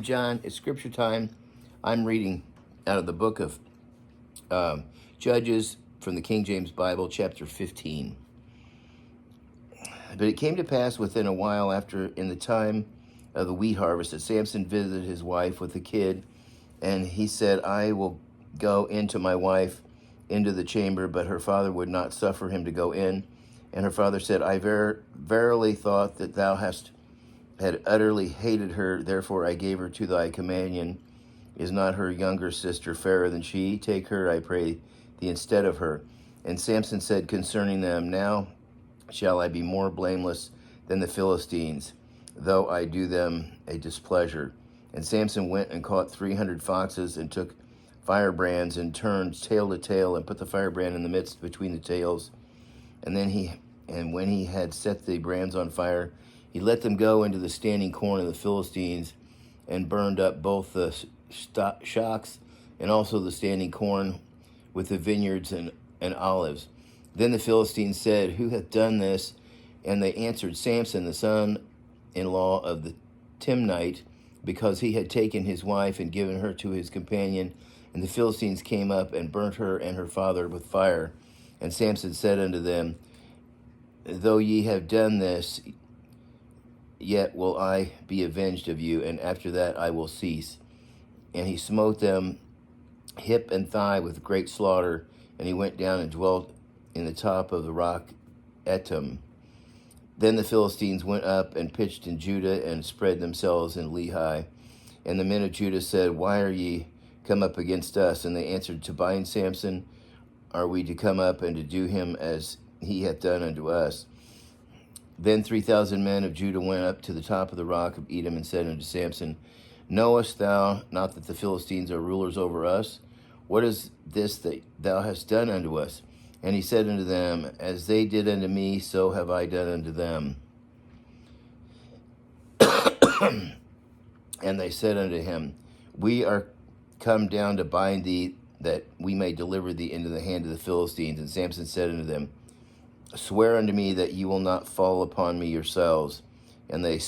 John, it's scripture time. I'm reading out of the book of Judges from the King James Bible, chapter 15. But it came to pass within a while after, in the time of the wheat harvest, that Samson visited his wife with a kid, and he said, I will go into my wife into the chamber, but her father would not suffer him to go in. And her father said, I verily thought that thou had utterly hated her, therefore I gave her to thy companion. Is not her younger sister fairer than she? Take her, I pray thee, instead of her. And Samson said concerning them, Now shall I be more blameless than the Philistines, though I do them a displeasure. And Samson went and caught 300 foxes, and took firebrands, and turned tail to tail, and put the firebrand in the midst between the tails. And when he had set the brands on fire, he let them go into the standing corn of the Philistines, and burned up both the shocks and also the standing corn with the vineyards and olives. Then the Philistines said, Who hath done this? And they answered, Samson, the son-in-law of the Timnite, because he had taken his wife and given her to his companion. And the Philistines came up and burnt her and her father with fire. And Samson said unto them, Though ye have done this, yet will I be avenged of you, and after that I will cease. And he smote them hip and thigh with great slaughter, and he went down and dwelt in the top of the rock Etam. Then the Philistines went up and pitched in Judah, and spread themselves in Lehi. And the men of Judah said, Why are ye come up against us? And they answered, To bind Samson are we to come up, and to do him as he hath done unto us. Then 3,000 men of Judah went up to the top of the rock of Edom, and said unto Samson, Knowest thou not that the Philistines are rulers over us? What is this that thou hast done unto us? And he said unto them, As they did unto me, so have I done unto them. And they said unto him, We are come down to bind thee, that we may deliver thee into the hand of the Philistines. And Samson said unto them, Swear unto me that ye will not fall upon me yourselves. And they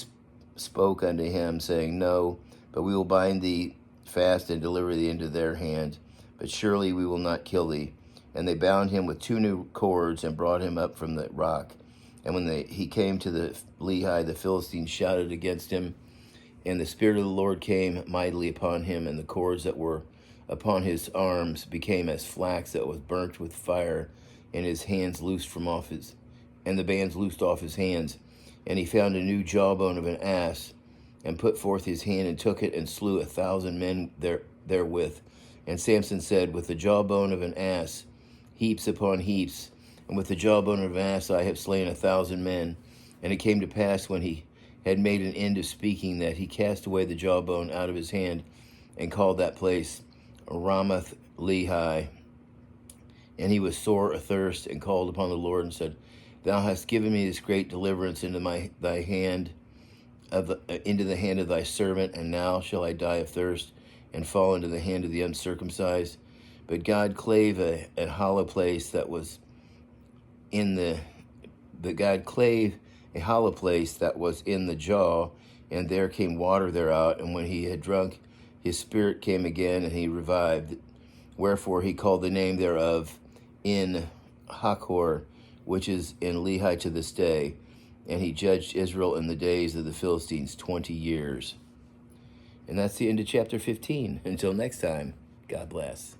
spoke unto him, saying, No, but we will bind thee fast and deliver thee into their hand. But surely we will not kill thee. And they bound him with 2 new cords, and brought him up from the rock. And when he came to the Lehi, the Philistines shouted against him. And the Spirit of the Lord came mightily upon him, and the cords that were upon his arms became as flax that was burnt with fire, and his hands loosed from off his, and the bands loosed off his hands. And he found a new jawbone of an ass, and put forth his hand, and took it, and slew 1,000 men therewith. And Samson said, With the jawbone of an ass, heaps upon heaps, and with the jawbone of an ass I have slain 1,000 men. And it came to pass, when he had made an end of speaking, that he cast away the jawbone out of his hand, and called that place Ramath Lehi. And he was sore athirst, and called upon the Lord, and said, Thou hast given me this great deliverance into thy hand, into the hand of thy servant, and now shall I die of thirst, and fall into the hand of the uncircumcised. But God clave a hollow place that was in the jaw, and there came water thereout. And when he had drunk, his spirit came again, and he revived. Wherefore he called the name thereof In Hakor, which is in Lehi to this day. And he judged Israel in the days of the Philistines 20 years. And that's the end of chapter 15. Until next time, God bless.